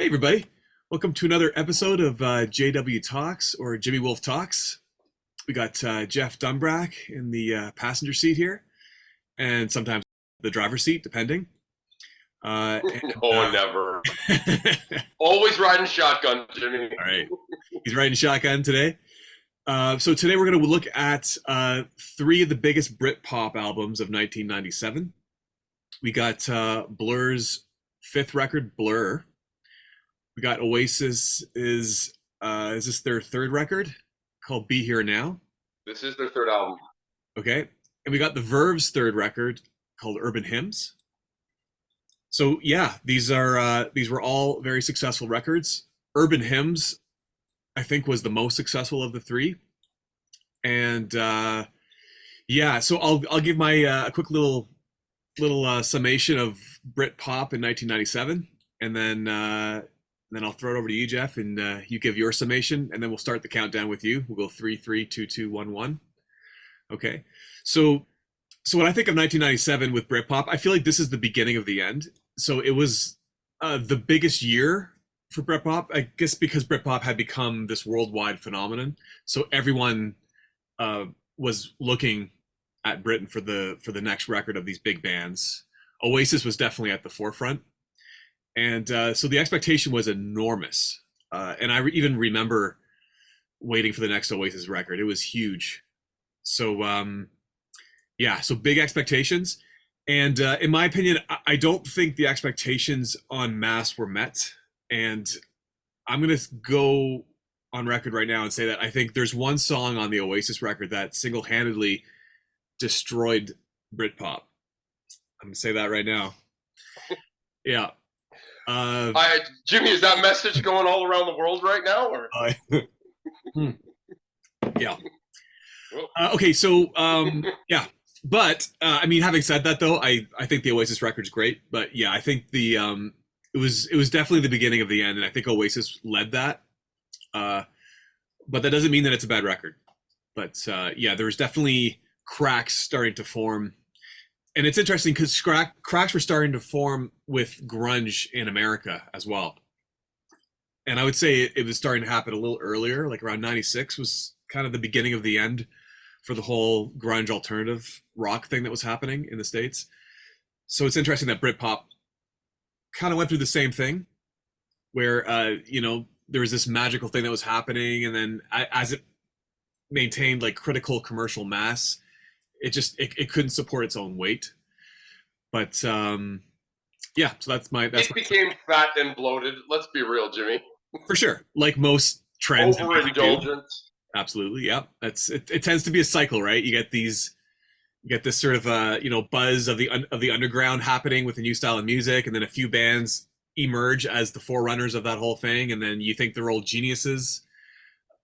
everybody. Welcome to another episode of JW Talks, or Jimmy Wolf Talks. We got Jeff Dunbrack in the passenger seat here, and sometimes the driver's seat, depending. Never. Always riding shotgun, Jimmy. All right. He's riding shotgun today. So today we're going to look at three of the biggest Britpop albums of 1997. We got Blur's fifth record, Blur. We got Oasis is this their third record called Be Here Now? This is their third album. Okay. And we got the Verve's third record called Urban Hymns. So yeah, these were all very successful records. Urban Hymns, I think, was the most successful of the three. And yeah, so I'll give my a quick little summation of Britpop in 1997, and then I'll throw it over to you, Jeff, and you give your summation, and then we'll start the countdown with you. We'll go 3, 3, 2, 2, 1, 1. Okay. So when I think of 1997 with Britpop, I feel like this is the beginning of the end. So it was the biggest year for Britpop, I guess, because Britpop had become this worldwide phenomenon. So everyone was looking at Britain for the next record of these big bands. Oasis was definitely at the forefront. And so the expectation was enormous. And I even remember waiting for the next Oasis record. It was huge. So, yeah, so big expectations. And in my opinion, I don't think the expectations en masse were met. And I'm going to go on record right now and say that I think there's one song on the Oasis record that single-handedly destroyed Britpop. I'm going to say that right now. Yeah. Jimmy, is that message going all around the world right now? Or? Yeah. Okay, so yeah, but I mean, having said that, though, I think the Oasis record's great. But yeah, I think the it was definitely the beginning of the end, and I think Oasis led that. But that doesn't mean that it's a bad record. But yeah, there's definitely cracks starting to form. And it's interesting because cracks were starting to form with grunge in America as well. And I would say it was starting to happen a little earlier, like around 96 was kind of the beginning of the end for the whole grunge alternative rock thing that was happening in the States. So it's interesting that Britpop kind of went through the same thing where, there was this magical thing that was happening. And then as it maintained like critical commercial mass, it couldn't support its own weight. But yeah, so it became fat and bloated. Let's be real, Jimmy. For sure, like most trends. Overindulgent. Absolutely, yeah. It tends to be a cycle, right? You get this sort of buzz of the underground happening with a new style of music, and then a few bands emerge as the forerunners of that whole thing, and then you think they're old geniuses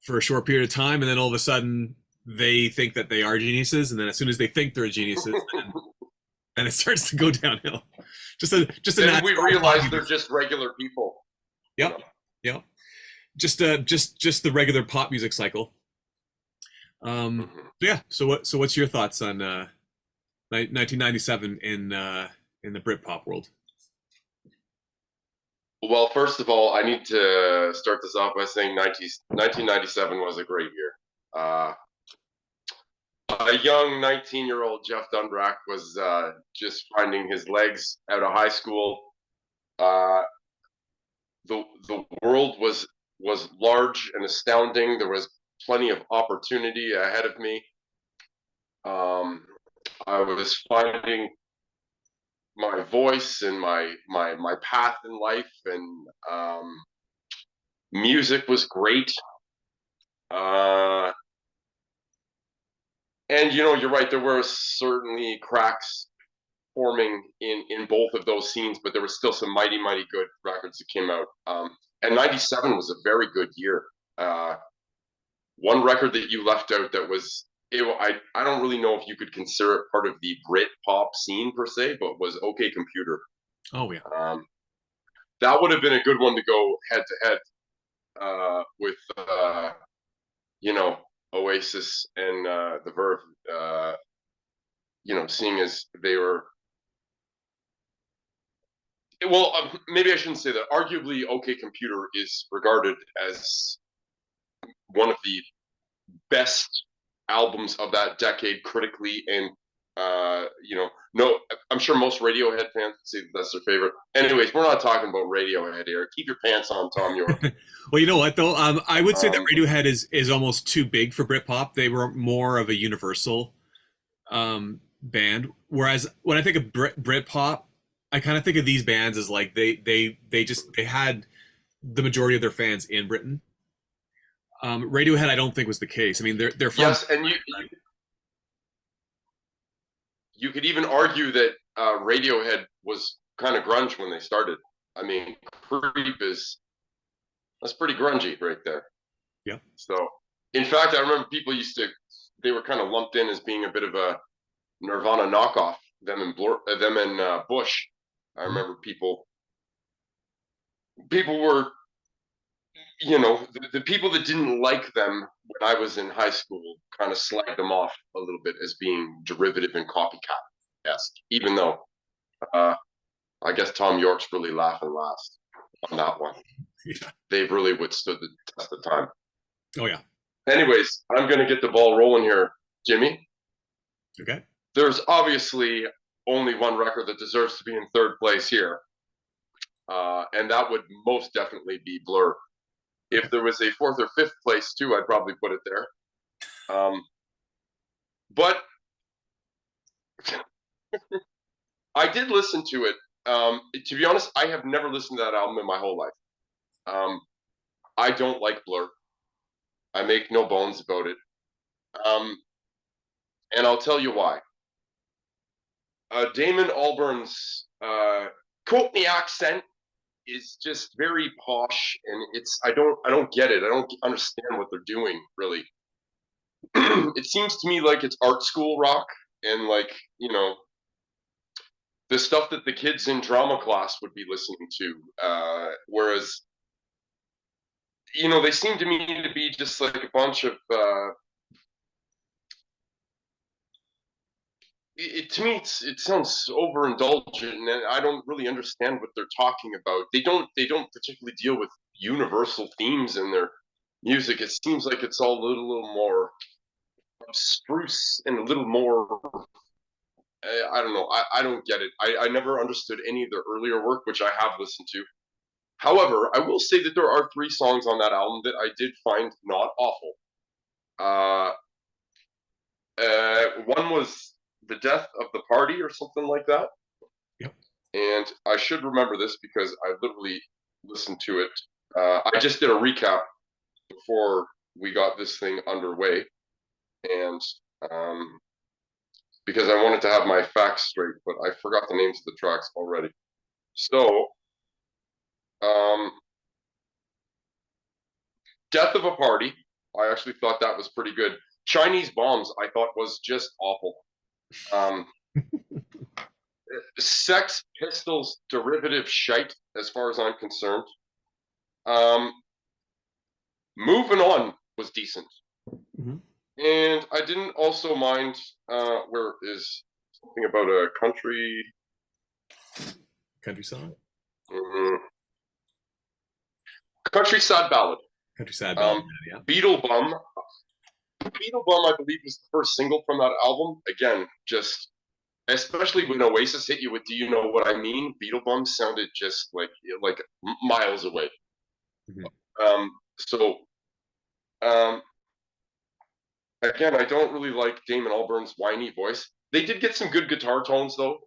for a short period of time, and then all of a sudden they think that they are geniuses, and then as soon as they think they're geniuses, then it starts to go downhill. Then we realize they're just regular people. Yep, yep. Just the regular pop music cycle. Yeah. So what's your thoughts on 1997 in the Britpop world? Well, first of all, I need to start this off by saying 1997 was a great year. A young 19-year-old Jeff Dunbrack was just finding his legs out of high school. The world was large and astounding. There was plenty of opportunity ahead of me. I was finding my voice and my path in life, and music was great. And you're right, there were certainly cracks forming in both of those scenes, but there was still some mighty good records that came out. And 97 was a very good year. One record that you left out that was, I don't really know if you could consider it part of the Britpop scene per se, but was OK Computer. Oh yeah. That would have been a good one to go head to head with Oasis and the Verve, seeing as they were, well, maybe I shouldn't say that. Arguably, OK Computer is regarded as one of the best albums of that decade critically, and no, I'm sure most Radiohead fans say that's their favorite. Anyways, we're not talking about Radiohead here. Keep your pants on, Tom York. Well, you know what though? I would say that Um, Radiohead is almost too big for Britpop. They were more of a universal band. Whereas when I think of Britpop, I kind of think of these bands as like they had the majority of their fans in Britain. Radiohead, I don't think was the case. I mean, they're from yes, and you could even argue that Radiohead was kind of grunge when they started. I mean, Creep is that's pretty grungy right there. yeah. So, in fact, I remember people they were kind of lumped in as being a bit of a Nirvana knockoff. Them and Bush. I Mhm. remember people were, the people that didn't like them when I was in high school kind of slagged them off a little bit as being derivative and copycat-esque, even though uh, I guess Tom York's really laughing last on that one. Yeah. They've really withstood the test of time. Oh yeah. Anyways, I'm going to get the ball rolling here, Jimmy. Okay. There's obviously only one record that deserves to be in third place here, and that would most definitely be Blur. If there was a fourth or fifth place too, I'd probably put it there. But I did listen to it. To be honest, I have never listened to that album in my whole life. Um, I don't like Blur. I make no bones about it. Um, and I'll tell you why. Damon Albarn's Cockney accent is just very posh, and I don't get it. I don't understand what they're doing really. It seems to me like it's art school rock, and like the stuff that the kids in drama class would be listening to. Whereas they seem to me to be just like a bunch of to me it sounds overindulgent, and I don't really understand what they're talking about. They don't particularly deal with universal themes in their music. It seems like it's all a little more abstruse and a little more I don't know. I don't get it. I never understood any of their earlier work, which I have listened to. However, I will say that there are three songs on that album that I did find not awful. Uh, one was "The Death of the Party" or something like that, Yep. and I should remember this because I literally listened to it. I just did a recap before we got this thing underway, and um, because I wanted to have my facts straight, but I forgot the names of the tracks already. So, um, "Death of a Party," I actually thought that was pretty good. "Chinese Bombs," I thought was just awful. Um, Sex Pistols derivative shite, as far as I'm concerned. Um, Moving On was decent, Mm-hmm. and I didn't also mind. Where is something about a country? Country song. Mm, Countryside Ballad. Countryside ballad. Um, Yeah. Beetle Bum. Beetle Bum, I believe, was the first single from that album. Again, just especially when Oasis hit you with "Do You Know What I Mean?" Beetle Bum sounded just like miles away. Mm-hmm. So um, again, I don't really like Damon Albarn's whiny voice. They did get some good guitar tones though,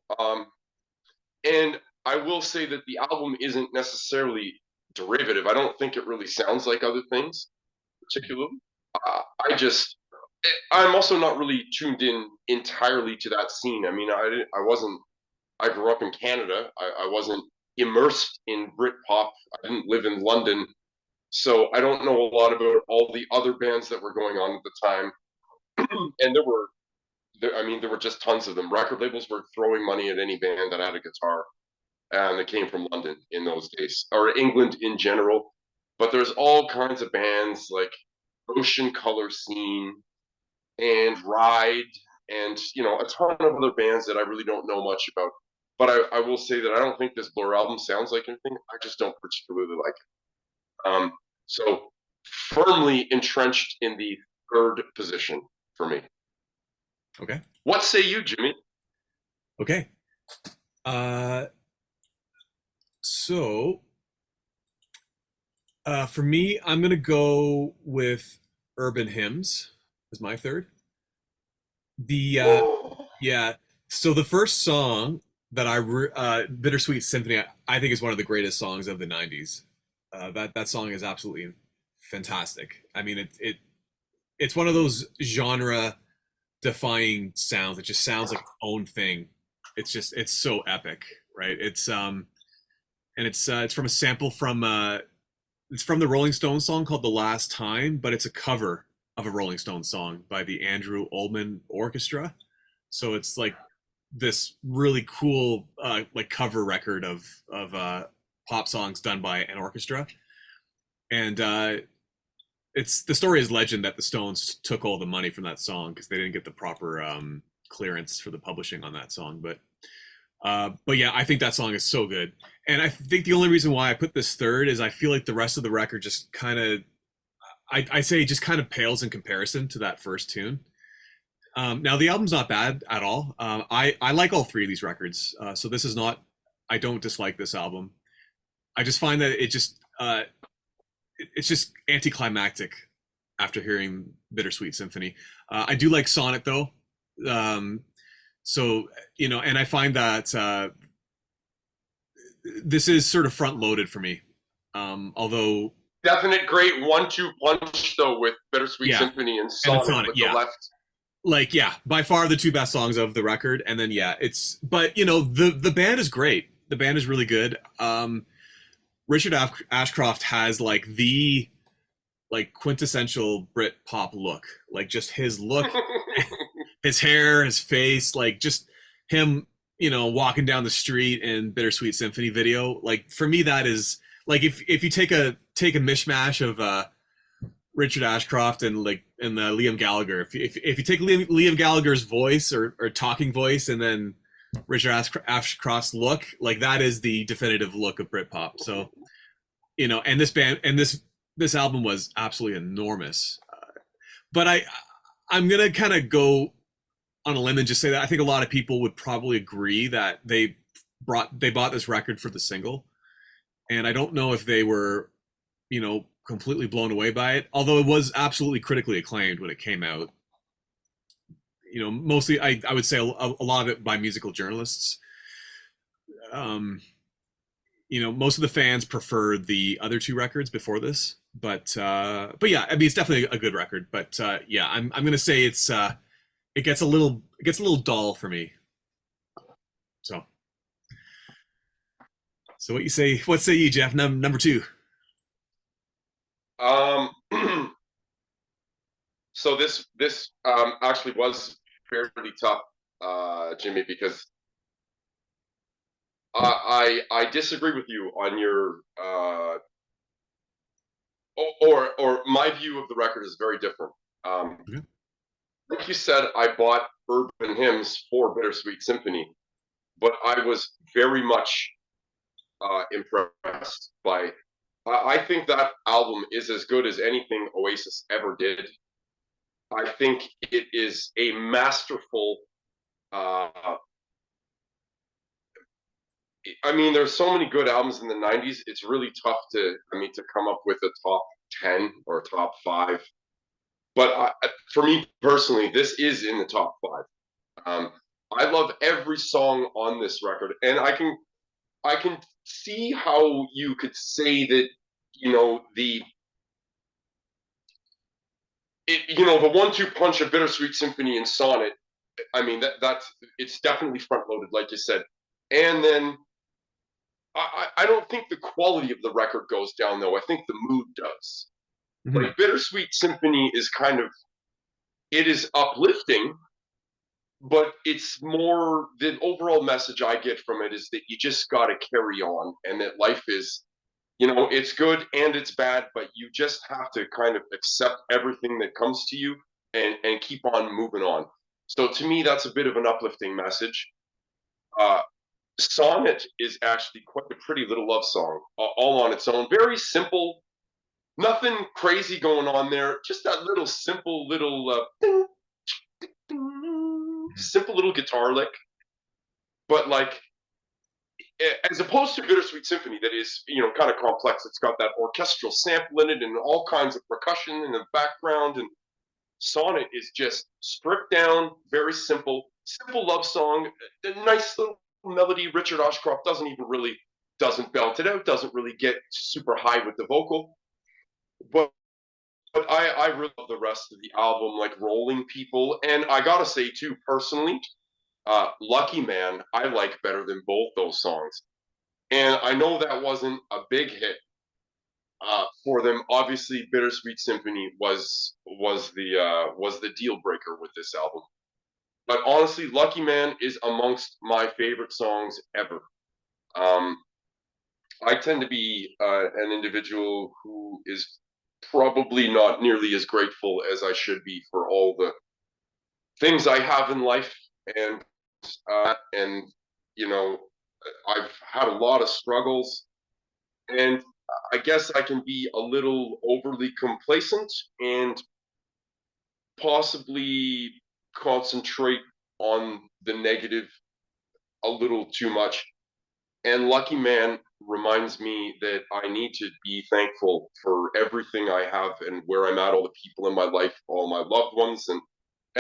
and I will say that the album isn't necessarily derivative. I don't think it really sounds like other things, particularly. I just I'm also not really tuned in entirely to that scene. I mean, I wasn't. I grew up in Canada. I wasn't immersed in Britpop. I didn't live in London, so I don't know a lot about all the other bands that were going on at the time. And there were just tons of them. Record labels were throwing money at any band that had a guitar, and that came from London in those days, or England in general. But there's all kinds of bands like Ocean Color Scene and Ride, and a ton of other bands that I really don't know much about. But I will say that I don't think this Blur album sounds like anything. I just don't particularly like it. So firmly entrenched in the third position for me. Okay. What say you, Jimmy? Okay. Uh, so for me, I'm gonna go with Urban Hymns as my third. The yeah. So the first song that Bittersweet Symphony, I think is one of the greatest songs of the '90s. That song is absolutely fantastic. I mean, it's one of those genre defying sounds. It just sounds like its own thing. It's so epic, right? It's from a sample from it's from the Rolling Stones song called "The Last Time," but it's a cover of a Rolling Stones song by the Andrew Oldham Orchestra. So it's like this really cool like cover record of pop songs done by an orchestra, and it's the story is legend that the Stones took all the money from that song because they didn't get the proper clearance for the publishing on that song. But yeah, I think that song is so good, and I think the only reason why I put this third is I feel like the rest of the record just kind of, I say, just kind of pales in comparison to that first tune. Now the album's not bad at all. I like all three of these records, so this is not. I don't dislike this album. I just find that it's just anticlimactic after hearing Bittersweet Symphony. I do like Sonnet though. So, and I find that this is sort of front loaded for me. Although definite great 1-2 punch though with Bittersweet Symphony and Sonnet with the left. Like, yeah, by far the two best songs of the record. And then but the band is great. The band is really good. Richard Ashcroft has like the quintessential Brit pop look, like just his look, his hair, his face, like just him, walking down the street in Bittersweet Symphony video. Like for me, that is like if you take a mishmash of Richard Ashcroft and Liam Gallagher, if you take Liam Gallagher's voice or talking voice and then Richard Ashcroft's look, like that is the definitive look of Britpop. So, and this band and this album was absolutely enormous. But I'm gonna kind of go on a limb and just say that I think a lot of people would probably agree that they bought this record for the single, and I don't know if they were, completely blown away by it. Although it was absolutely critically acclaimed when it came out. Mostly I would say a lot of it by musical journalists. Most of the fans prefer the other two records before this, but yeah, I mean it's definitely a good record. But yeah, I'm gonna say it gets a little dull for me. So what you say? What say you, Jeff? Number two. So this actually was fairly tough, Jimmy, because I disagree with you on your or my view of the record is very different. Okay. Like you said, I bought Urban Hymns for Bittersweet Symphony, but I was very much impressed by. I think that album is as good as anything Oasis ever did. I think it is a masterful. I mean, there's so many good albums in the '90s. It's really tough to come up with a top 10 or a top 5. But for me personally, this is in the top 5. I love every song on this record, and I can see how you could say that the 1-2 punch of Bittersweet Symphony and Sonnet. I mean that's it's definitely front loaded, like you said, and then I don't think the quality of the record goes down though. I think the mood does. Mm-hmm. Like Bittersweet Symphony is it is uplifting, but it's more the overall message I get from it is that you just got to carry on and that life is, it's good and it's bad, but you just have to kind of accept everything that comes to you and keep on moving on. So to me, that's a bit of an uplifting message. Sonnet is actually quite a pretty little love song, all on its own. Very simple, nothing crazy going on there. Just that little simple little simple little guitar lick, but like as opposed to Bittersweet Symphony, that is, kind of complex. It's got that orchestral sample in it and all kinds of percussion in the background. And Sonnet is just stripped down, very simple love song, a nice little melody. Richard Ashcroft doesn't belt it out, doesn't really get super high with the vocal, but I really love the rest of the album, like Rolling People, and I gotta say too, personally, Lucky Man, I like better than both those songs. And I know that wasn't a big hit for them. Obviously, Bittersweet Symphony was the deal breaker with this album. But honestly, Lucky Man is amongst my favorite songs ever. Um, I tend to be an individual who is probably not nearly as grateful as I should be for all the things I have in life, and you know, I've had a lot of struggles, and I guess I can be a little overly complacent and possibly concentrate on the negative a little too much. And Lucky Man reminds me that I need to be thankful for everything I have and where I'm at, all the people in my life, all my loved ones, and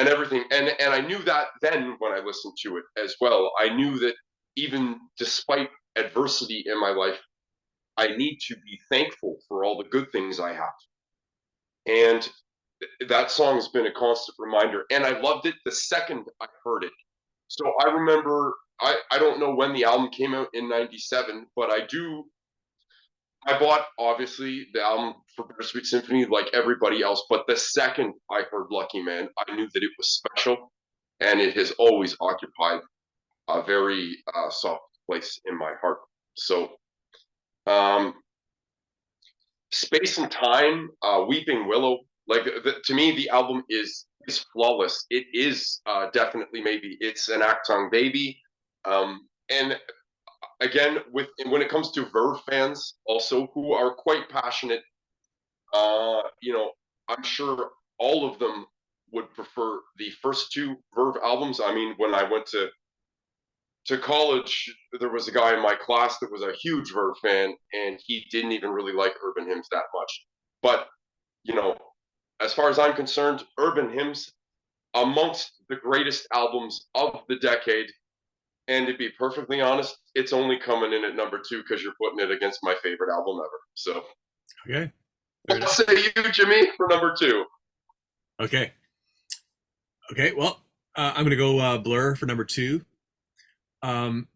everything. And I knew that then when I listened to it as well. I knew that even despite adversity in my life, I need to be thankful for all the good things I have. And that song has been a constant reminder. And I loved it the second I heard it. So I remember, I don't know when the album came out in 97, but I bought obviously the album for Bittersweet Symphony like everybody else. But the second I heard Lucky Man, I knew that it was special. And it has always occupied a very soft place in my heart. So, um, Space and Time, Weeping Willow, like to me, the album is flawless. It is definitely maybe it's an Actung baby, and again when it comes to Verve fans also who are quite passionate, I'm sure all of them would prefer the first two Verve albums. I mean, when I went to college, there was a guy in my class that was a huge Verve fan, and he didn't even really like Urban Hymns that much. But you know, as far as I'm concerned, Urban Hymns amongst the greatest albums of the decade. And to be perfectly honest, it's only coming in at number two because you're putting it against my favorite album ever. So, Okay. what say you, Jimmy, for number two? Okay. Okay. Well, I'm gonna go Blur for number two. Um,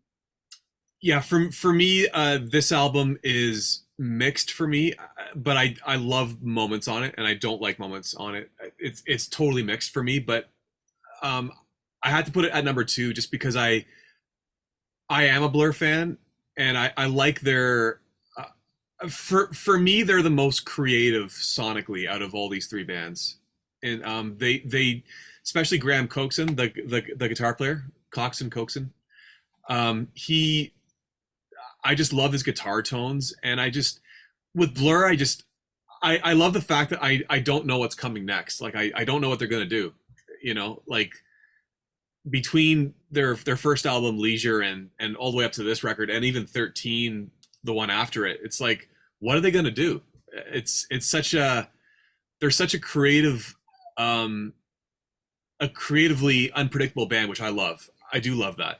yeah, for me, this album is mixed for me, but I love moments on it, and I don't like moments on it. It's totally mixed for me, but um, I had to put it at number two just because I am a Blur fan, and I like their. For me, they're the most creative sonically out of all these three bands, and they especially Graham Coxon, the guitar player, Coxon. He I just love his guitar tones, and I just with Blur, I love the fact that I don't know what's coming next. Like I don't know what they're gonna do. Like between their first album Leisure and all the way up to this record and even 13, the one after it, it's like, what are they gonna do? It's such a they're such a creatively unpredictable band, which I love. I do love that.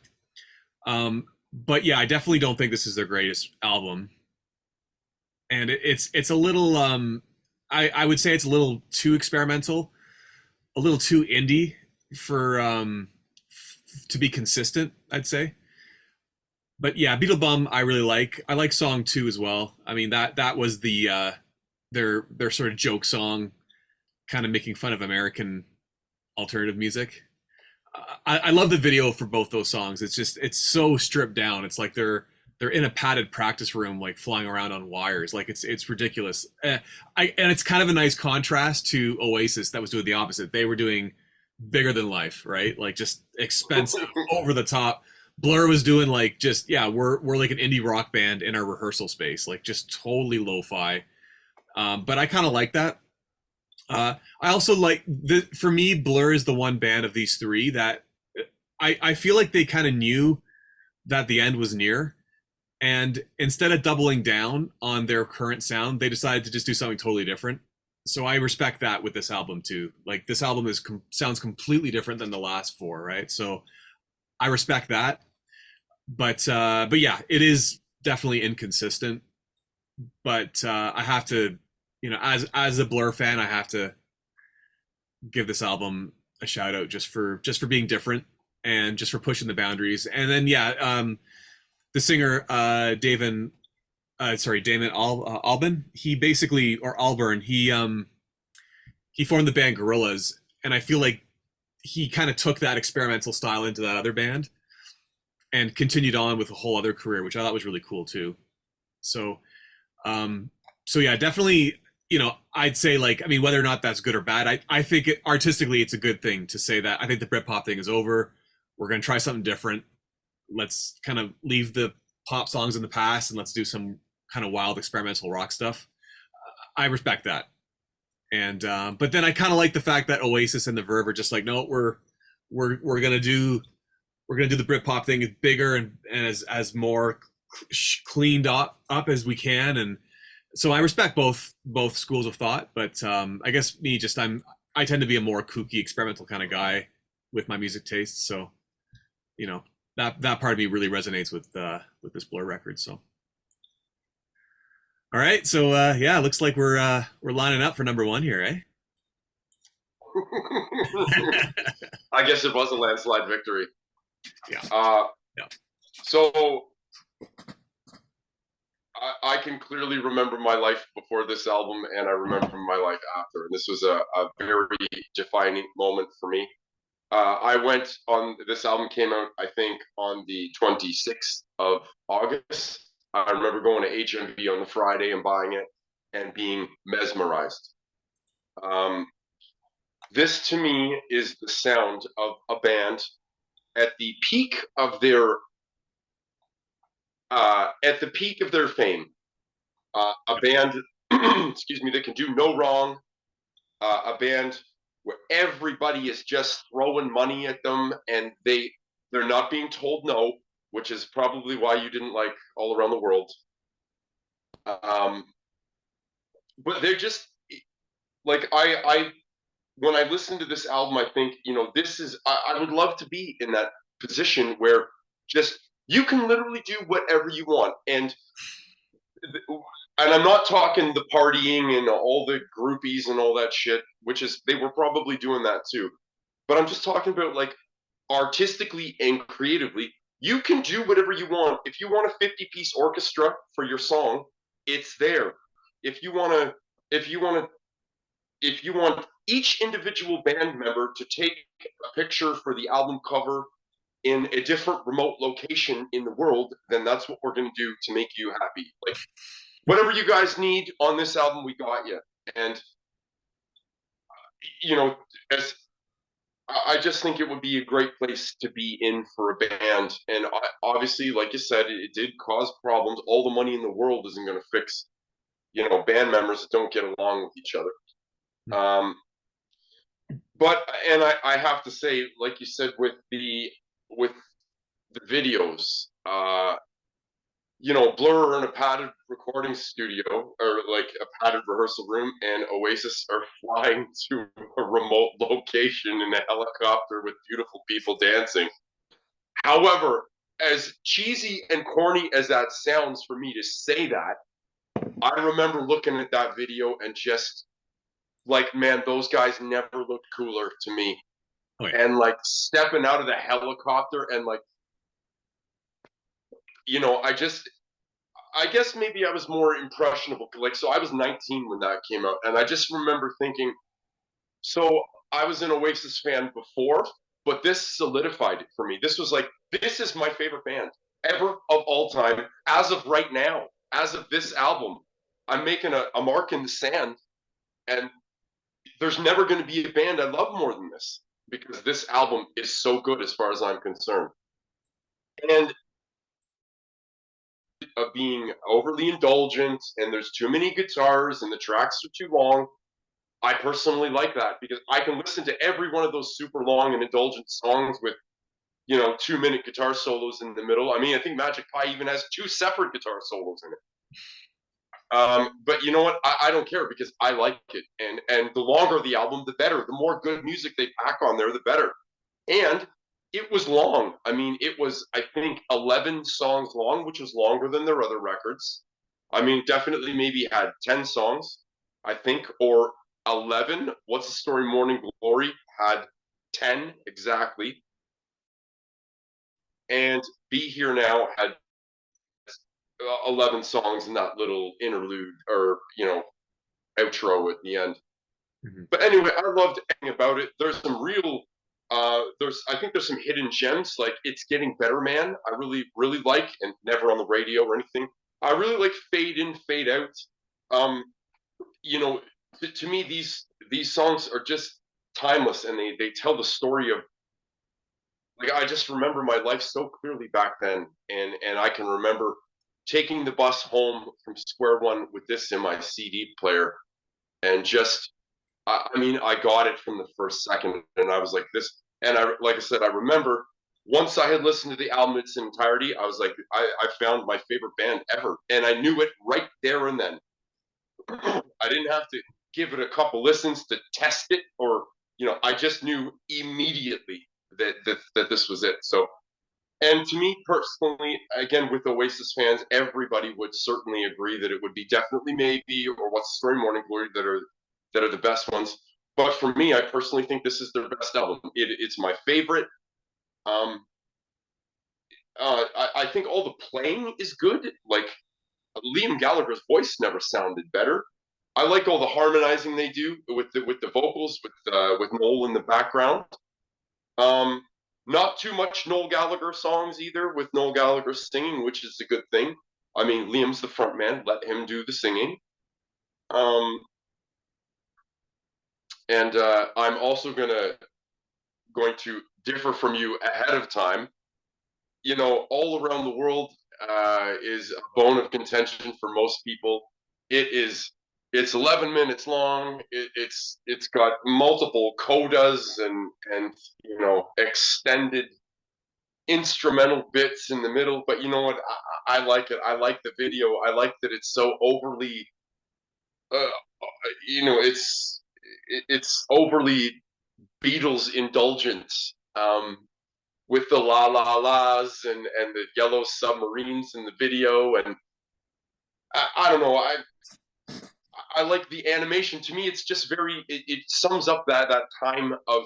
But yeah, I definitely don't think this is their greatest album, and it's a little I would say it's a little too experimental, a little too indie for to be consistent, I'd say. But yeah, Beetle Bum I really like. I like song two as well. I mean that was the their sort of joke song, kind of making fun of American alternative music. I love the video for both those songs. It's so stripped down. It's like they're in a padded practice room, like flying around on wires. Like it's ridiculous. And it's kind of a nice contrast to Oasis that was doing the opposite. They were doing bigger than life, right? Like just expensive, over the top. Blur was doing like just yeah, we're like an indie rock band in our rehearsal space, like just totally lo-fi. But I kind of like that. I also like for me, Blur is the one band of these three that I feel like they kind of knew that the end was near, and instead of doubling down on their current sound, they decided to just do something totally different. So I respect that with this album too. Like this album sounds completely different than the last four, right? So I respect that. But yeah, it is definitely inconsistent. But I have to, as a Blur fan, I have to give this album a shout out just for being different and just for pushing the boundaries. And then yeah, the singer Damon Albarn, he basically or Alburn, he formed the band Gorillaz, and I feel like he kind of took that experimental style into that other band and continued on with a whole other career, which I thought was really cool too. So, so yeah, definitely, I'd say like, I mean, whether or not that's good or bad, I think artistically it's a good thing to say that I think the Britpop thing is over. We're going to try something different. Let's kind of leave the pop songs in the past and let's do some kind of wild experimental rock stuff. I respect that. And but then I kind of like the fact that Oasis and the Verve are just like, no, we're gonna do the Britpop thing bigger and as more cleaned up as we can. And so I respect both schools of thought. But I guess I tend to be a more kooky experimental kind of guy with my music tastes. So that part of me really resonates with this Blur record. So. All right, so yeah, looks like we're lining up for number one here, eh? I guess it was a landslide victory. Yeah. Yeah. So I can clearly remember my life before this album, and I remember my life after. And this was a very defining moment for me. I went on this album came out, I think, on the 26th of August. I remember going to HMV on the Friday and buying it and being mesmerized. This to me is the sound of a band at the peak of their fame. A band, excuse me, that can do no wrong. A band where everybody is just throwing money at them and they're not being told no, which is probably why you didn't like All Around the World. But they're just like I when I listen to this album, I think this is I would love to be in that position where just you can literally do whatever you want, and I'm not talking the partying and all the groupies and all that shit, which is they were probably doing that too. But I'm just talking about like artistically and creatively, you can do whatever you want. If you want a 50-piece orchestra for your song, it's there. If you want to, if you want each individual band member to take a picture for the album cover in a different remote location in the world, then that's what we're going to do to make you happy. Like whatever you guys need on this album, we got you. And as I just think it would be a great place to be in for a band. And obviously, like you said, it did cause problems. All the money in the world isn't going to fix, band members that don't get along with each other. And I have to say, like you said, with the videos, Blur are in a padded recording studio or like a padded rehearsal room, and Oasis are flying to a remote location in a helicopter with beautiful people dancing. However, as cheesy and corny as that sounds for me to say that, I remember looking at that video and just like, man, those guys never looked cooler to me. Oh, yeah. And like stepping out of the helicopter and like, I guess maybe I was more impressionable. Like, so I was 19 when that came out, and I just remember thinking, so I was an Oasis fan before, but this solidified it for me. This was like, this is my favorite band ever of all time. As of right now, as of this album, I'm making a mark in the sand, and there's never going to be a band I love more than this because this album is so good as far as I'm concerned. And of being overly indulgent and there's too many guitars and the tracks are too long. I personally like that because I can listen to every one of those super long and indulgent songs with, 2-minute guitar solos in the middle. I mean, I think Magic Pie even has two separate guitar solos in it. But you know what? I don't care because I like it, and the longer the album, the better. The more good music they pack on there, the better. And it was long. I mean, it was I think 11 songs long, which was longer than their other records. I mean, definitely maybe had 10 songs, I think, or 11. What's the Story? Morning Glory had 10 exactly, and Be Here Now had 11 songs in that little interlude or outro at the end. Mhm. But anyway, I loved everything about it. There's some real I think there's some hidden gems like It's Getting Better Man. I really really like, and never on the radio or anything. I really like Fade In Fade Out. Um, you know, to me these songs are just timeless, and they tell the story of, like, I just remember my life so clearly back then, and I can remember taking the bus home from Square One with this in my CD player, and just I mean, I got it from the first second, and I was like this. And like I said, I remember once I had listened to the album in its entirety, I was like, I found my favorite band ever, and I knew it right there and then. I didn't have to give it a couple listens to test it, or I just knew immediately that this was it. So, and to me personally, again, with Oasis fans, everybody would certainly agree that it would be definitely Maybe or What's the Story, Morning Glory that are the best ones. But for me, I personally think this is their best album. It's my favorite. Um, I think all the playing is good. Like Liam Gallagher's voice never sounded better. I like all the harmonizing they do with the vocals with Noel in the background. Um, Not too much Noel Gallagher songs either, with Noel Gallagher singing, which is a good thing. I mean, Liam's the front man; let him do the singing. Um, and I'm also going to differ from you ahead of time. All around the world is a bone of contention for most people. It's 11 minutes long. It's got multiple codas and extended instrumental bits in the middle. But you know what? I like it. I like the video. I like that it's so overly, uh, it's overly Beatles indulgent. With the la la la's and the yellow submarines in the video, and I don't know, I like the animation. To me, it's just it sums up that time of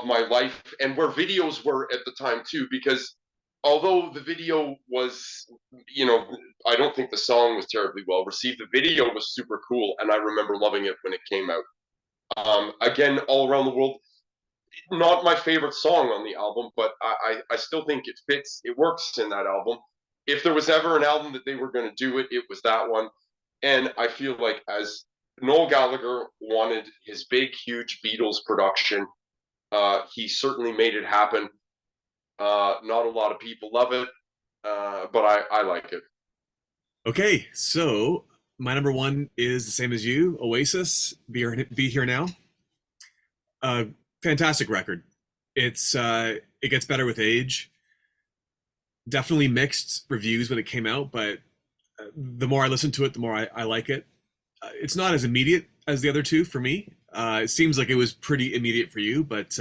my life and where videos were at the time too, because although the video was, I don't think the song was terribly well received. The video was super cool, and I remember loving it when it came out. Again, All Around the World, not my favorite song on the album, but I still think it fits. It works in that album. If there was ever an album that they were going to do it, it was that one. And I feel like as Noel Gallagher wanted his big, huge Beatles production, he certainly made it happen. Not a lot of people love it, but I like it. Okay, so my number one is the same as you, Oasis, Be Here Now. Fantastic record. It gets better with age. Definitely mixed reviews when it came out, but the more I listen to it, the more I like it. It's not as immediate as the other two for me. It seems like it was pretty immediate for you, but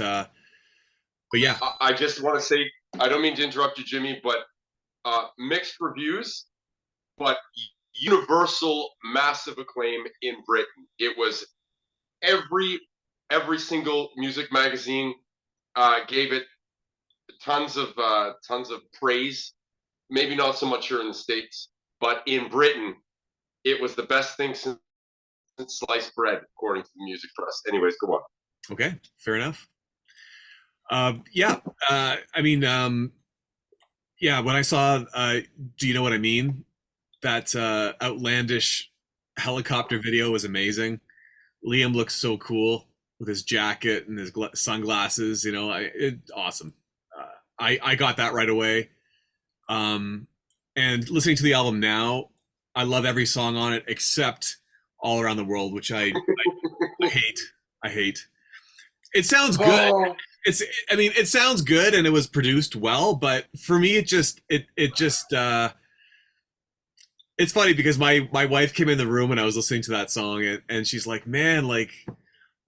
yeah. I just want to say, I don't mean to interrupt you, Jimmy, but mixed reviews, but universal massive acclaim in Britain. It was every every single music magazine gave it tons of praise. Maybe not so much here in the States, but in Britain, it was the best thing since sliced bread, according to the music press. Anyways, go on. Okay, fair enough. Yeah, I mean, yeah. When I saw, do you know what I mean? That outlandish helicopter video was amazing. Liam looks so cool with his jacket and his sunglasses. Awesome. I got that right away. Um, and listening to the album now, I love every song on it except All Around the World, which I hate. I hate. It sounds good. Oh, It's I mean, it sounds good and it was produced well, but for me it just it's funny because my wife came in the room when I was listening to that song, and she's like, "Man, like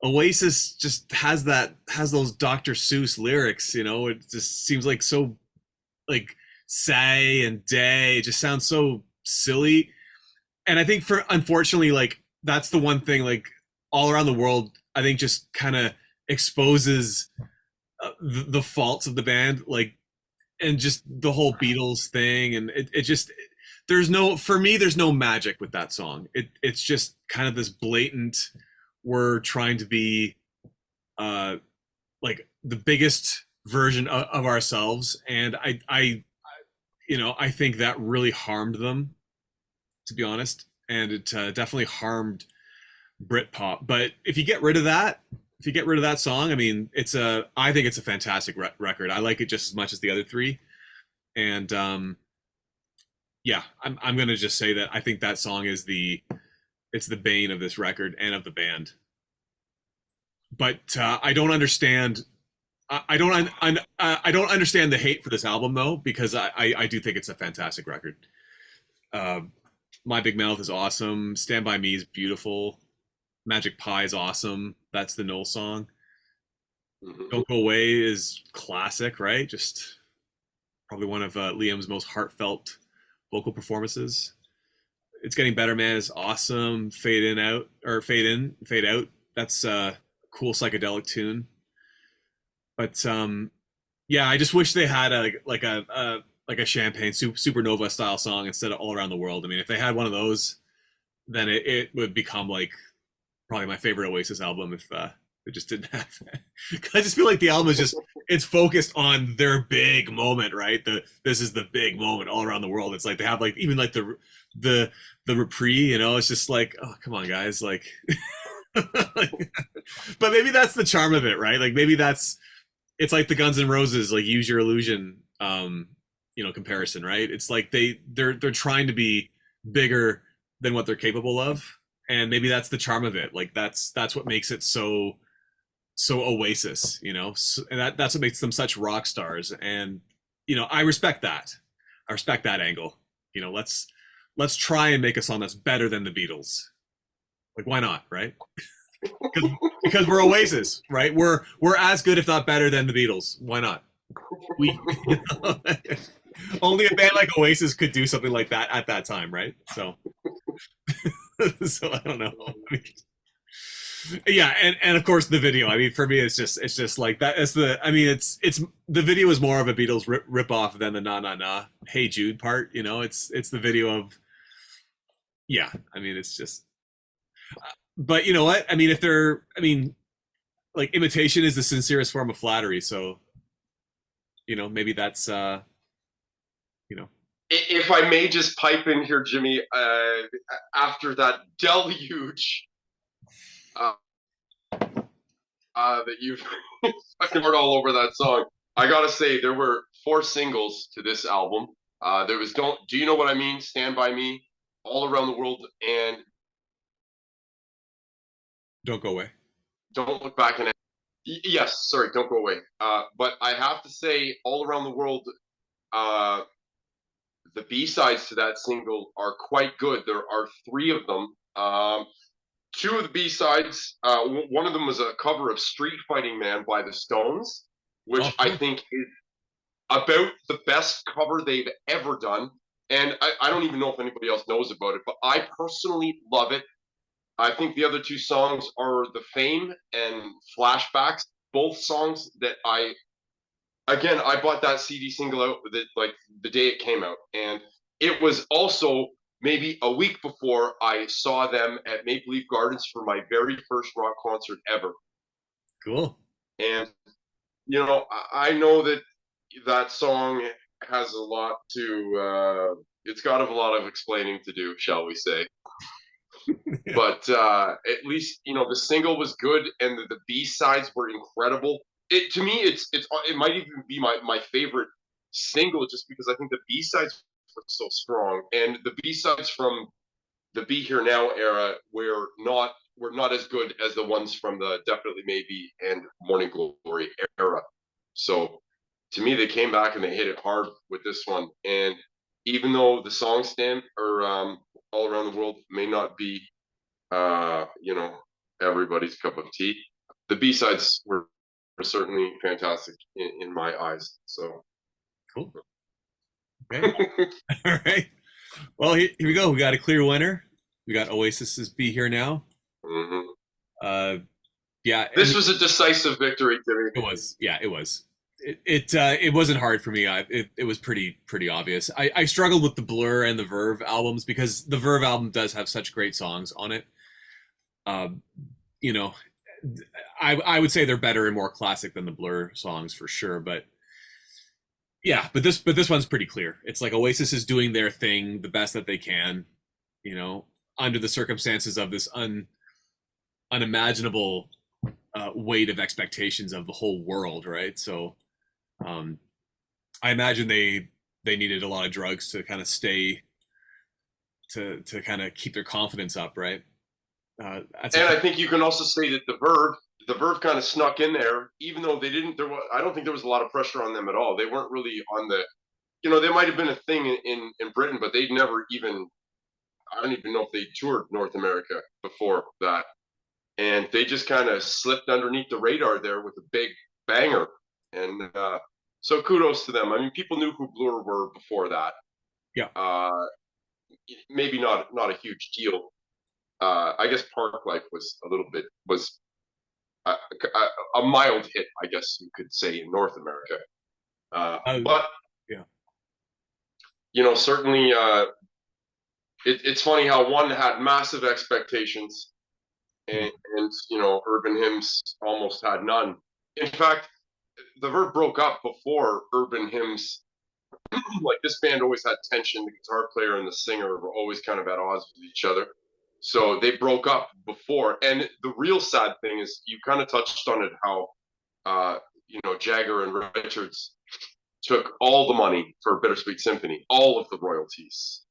Oasis just has those Dr. Seuss lyrics, you know? It just seems like so like say and day. It just sounds so silly." And I think for unfortunately, like that's the one thing, like All Around the World, I think just kind of exposes the faults of the band, like, and just the whole Beatles thing, and it just there's no for me there's no magic with that song. It's just kind of this blatant, we're trying to be uh like the biggest version of ourselves, and I you know, I think that really harmed them, to be honest, and it definitely harmed Britpop. But if you get rid of that, if you get rid of that song, I mean, I think it's a fantastic record. I like it just as much as the other three, and yeah, I'm gonna just say that I think that song is it's the bane of this record and of the band. But I don't understand. I don't understand the hate for this album though, because I do think it's a fantastic record. Uh, My Big Mouth is awesome. Stand By Me is beautiful. Magic Pie is awesome. That's the Noel song. mhm. Don't Go Away is classic, right? Just probably one of Liam's most heartfelt vocal performances. It's Getting Better Man is awesome. Fade In Out, or Fade In, Fade Out. That's a cool psychedelic tune. But yeah, I just wish they had a champagne supernova style song instead of All Around the World. I mean, if they had one of those, then it would become like probably my favorite Oasis album if it just didn't have that. I just feel like the album is just it's focused on their big moment, right? This is the big moment all around the world. It's like they have like even like the the reprieve, you know. It's just like, oh come on guys, like, like, but maybe that's the charm of it, right? Like maybe that's it's like the Guns N' Roses like Use Your Illusion you know, comparison, right? It's like they're trying to be bigger than what they're capable of, and maybe that's the charm of it. Like that's what makes it so Oasis, you know, and that's what makes them such rock stars. And you know, I respect that. I respect that angle. You know, let's try and make a song that's better than the Beatles. Like, why not, right? Because we're Oasis, right? We're as good, if not better, than the Beatles. Why not? We you know, only a band like Oasis could do something like that at that time, right? So, so I don't know. I mean, yeah, and of course the video. I mean, for me, it's just like that. It's the. I mean, it's the video is more of a Beatles rip off than the na na na Hey Jude part. You know, it's the video of. Yeah, I mean, it's just. But you know what? I mean, if they're, I mean, like imitation is the sincerest form of flattery. So, you know, maybe that's, you know, If I may just pipe in here, Jimmy, after that deluge uh, that you've fucking heard all over that song, I gotta say there were 4 singles to this album. There was "Don't Do You Know What I Mean," "Stand By Me," "All Around the World," and don't go away. "Don't Look Back." And yes, sorry, "Don't Go Away." But I have to say, "All Around the World," uh, the B sides to that single are quite good. There are 3 of them. 2 of the B sides, one of them was a cover of "Street Fighting Man" by the Stones, Oh, which I cool. think is about the best cover they've ever done. And I don't even know if anybody else knows about it, but I personally love it. I think the other 2 songs are "The Fame" and "Flashbacks," both songs that I bought that CD single out with it like the day it came out, and it was also maybe a week before I saw them at Maple Leaf Gardens for my very first rock concert ever. Cool. And I know that that song has a lot to. It's got a lot of explaining to do, shall we say? Yeah. But at least the single was good, and the B sides were incredible. it to me, it might even be my favorite single, just because I think the B sides were so strong, and the B sides from the Be Here Now era were not as good as the ones from the Definitely Maybe and Morning Glory era. So to me, they came back and they hit it hard with this one. And even though the song stand or All Around the World may not be you know, everybody's cup of tea, the B sides were certainly fantastic in my eyes. So Cool. Okay. All right. Well, here we go. We got a clear winner. We got Oasis's "Be Here Now." mhm. Uh, yeah, This was a decisive victory to me. it was. Yeah, it was. It wasn't hard for me. It was pretty obvious. I struggled with the Blur and the Verve albums because the Verve album does have such great songs on it. Um, you know, I would say they're better and more classic than the Blur songs for sure. But yeah, but this one's pretty clear. It's like Oasis is doing their thing the best that they can, you know, under the circumstances of this unimaginable weight of expectations of the whole world, right? So um, I imagine they needed a lot of drugs to kind of stay to kind of keep their confidence up, right? And I think you can also say that the Verve kind of snuck in there, even though they didn't. I don't think there was a lot of pressure on them at all. They weren't really on the, they might have been a thing in Britain, but they'd never even. I don't even know if they toured North America before that, and they just kind of slipped underneath the radar there with a big banger, and so kudos to them. I mean, people knew who Blur were before that. Yeah. Maybe not a huge deal. I guess Park Life was a mild hit, I guess you could say, in North America. But yeah, certainly, it's funny how one had massive expectations, and Urban Hymns almost had none. In fact, the Verve broke up before Urban Hymns. Like, this band always had tension. The guitar player and the singer were always kind of at odds with each other. So they broke up before. And the real sad thing is, you kind of touched on it, how Jagger and Richards took all the money for Bittersweet Symphony, all of the royalties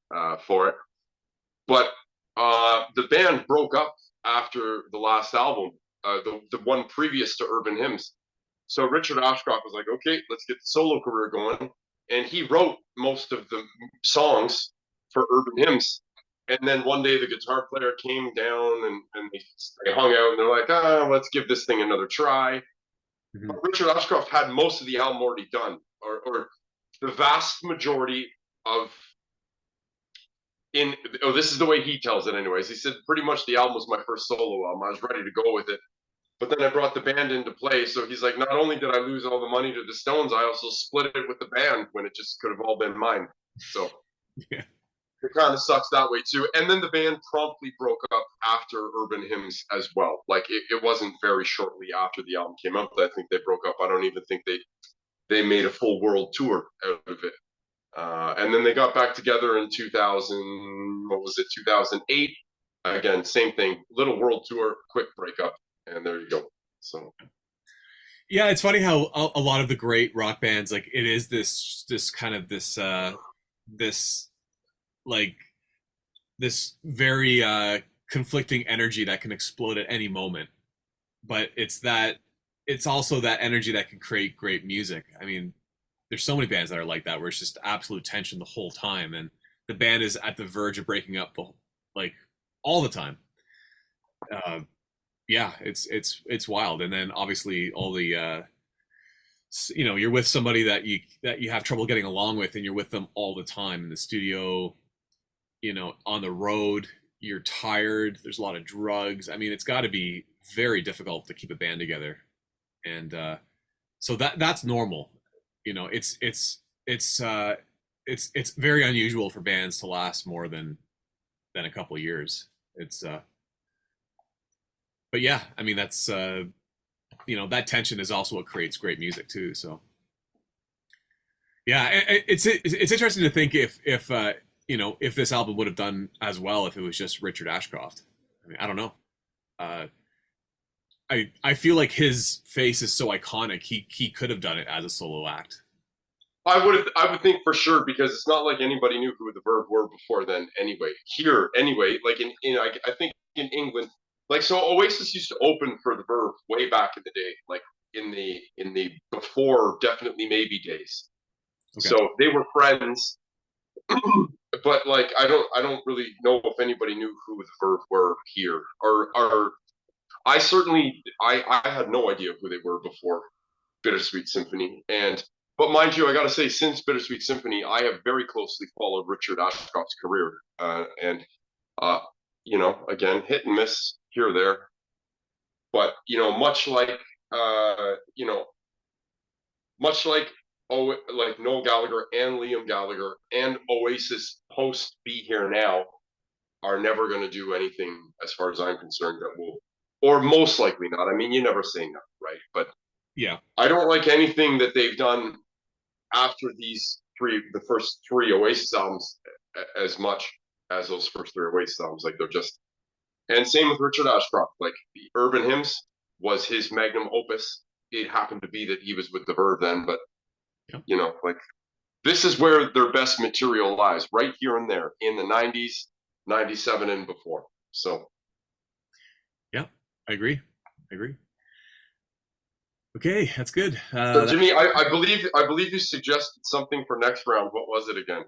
for it. But the band broke up after the last album, the one previous to Urban Hymns. So Richard Ashcroft was like, okay, let's get the solo career going. And he wrote most of the songs for Urban Hymns. And then one day the guitar player came down, and they hung out, and they're like, let's give this thing another try. mm-hmm. But Richard Ashcroft had most of the album already done, or the vast majority of this is the way he tells it anyways. He said pretty much the album was my first solo album. I was ready to go with it. But then I brought the band into play. So he's like, not only did I lose all the money to the Stones, I also split it with the band when it just could have all been mine. So yeah. It kind of sucks that way too. And then the band promptly broke up after Urban Hymns as well. Like, it wasn't very shortly after the album came out that I think they broke up. I don't even think they made a full world tour out of it. And then they got back together in 2008. Again, same thing, little world tour, quick breakup, and there you go. So yeah, it's funny how a lot of the great rock bands, like, it is this kind of this like this very conflicting energy that can explode at any moment, but it's also that energy that can create great music. I mean, there's so many bands that are like that, where it's just absolute tension the whole time, and the band is at the verge of breaking up like all the time. Yeah, it's wild. And then obviously all the you're with somebody that you have trouble getting along with, and you're with them all the time in the studio, on the road, you're tired, there's a lot of drugs. I mean, it's got to be very difficult to keep a band together. And so that's normal. It's very unusual for bands to last more than a couple of years. But yeah, I mean, that's that tension is also what creates great music too. So yeah, it's interesting to think if this album would have done as well if it was just Richard Ashcroft. I mean, I don't know. I feel like his face is so iconic. He could have done it as a solo act. I would think for sure because it's not like anybody knew who the Verve were before then anyway. Here anyway, like in I think in England, like so Oasis used to open for the Verve way back in the day, like in the before definitely maybe days. Okay. So they were friends, but like I don't really know if anybody knew who the Verve were here or I certainly I had no idea who they were before Bittersweet Symphony. And but mind you, I got to say, since Bittersweet Symphony, I have very closely followed Richard Ashcroft's career, and uh, you know, again, hit and miss here or there. But you know, you know, much like Noel Gallagher and Liam Gallagher and Oasis post Be Here Now are never going to do anything, as far as I'm concerned, that will, or most likely not. I mean, you never say no, right? But Yeah. I don't like anything that they've done after the first three Oasis albums, as much as those first three Oasis albums. Like they're just, and same with Richard Ashcroft. Like the Urban Hymns was his magnum opus. It happened to be that he was with the Verve then, but Yep. you know, like this is where their best material lies, right here and there in the '90s, '97 and before. So, Yeah, I agree. I agree. Okay, that's good. so Jimmy, I believe you suggested something for next round. What was it again?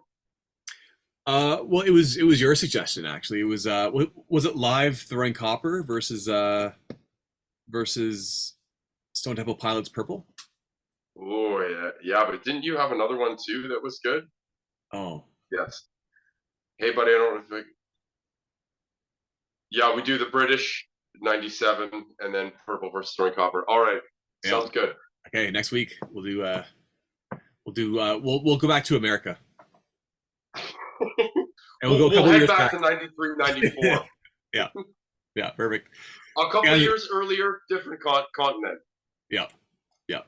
Well, it was your suggestion actually. It was was it live throwing copper versus Stone Temple Pilots Purple? Oh yeah, yeah. But didn't you have another one too that was good? Oh, Yes. Hey, buddy, I don't know if yeah, we do the British '97 and then Purple versus Throwing Copper. All right, yeah. sounds good. Okay, next week we'll go back to America and we'll go a We'll couple head years back back. to '93, '94. Yeah, yeah, perfect. A couple Yeah, years earlier, different continent. yeah, yeah.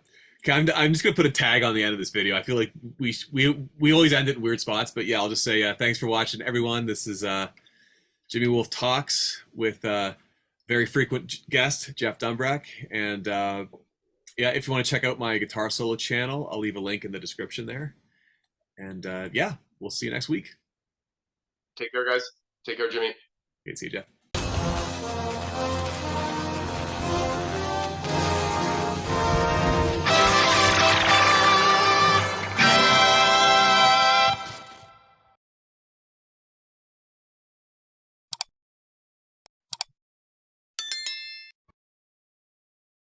Okay, I'm just gonna put a tag on the end of this video. I feel like we always end it in weird spots, but yeah, I'll just say thanks for watching, everyone. This is Jimmy Wolf Talks with very frequent guest Jeff Dumbrack, and yeah, if you want to check out my guitar solo channel, I'll leave a link in the description there. And yeah, we'll see you next week. Take care, guys. Take care, Jimmy. Okay, see you, Jeff.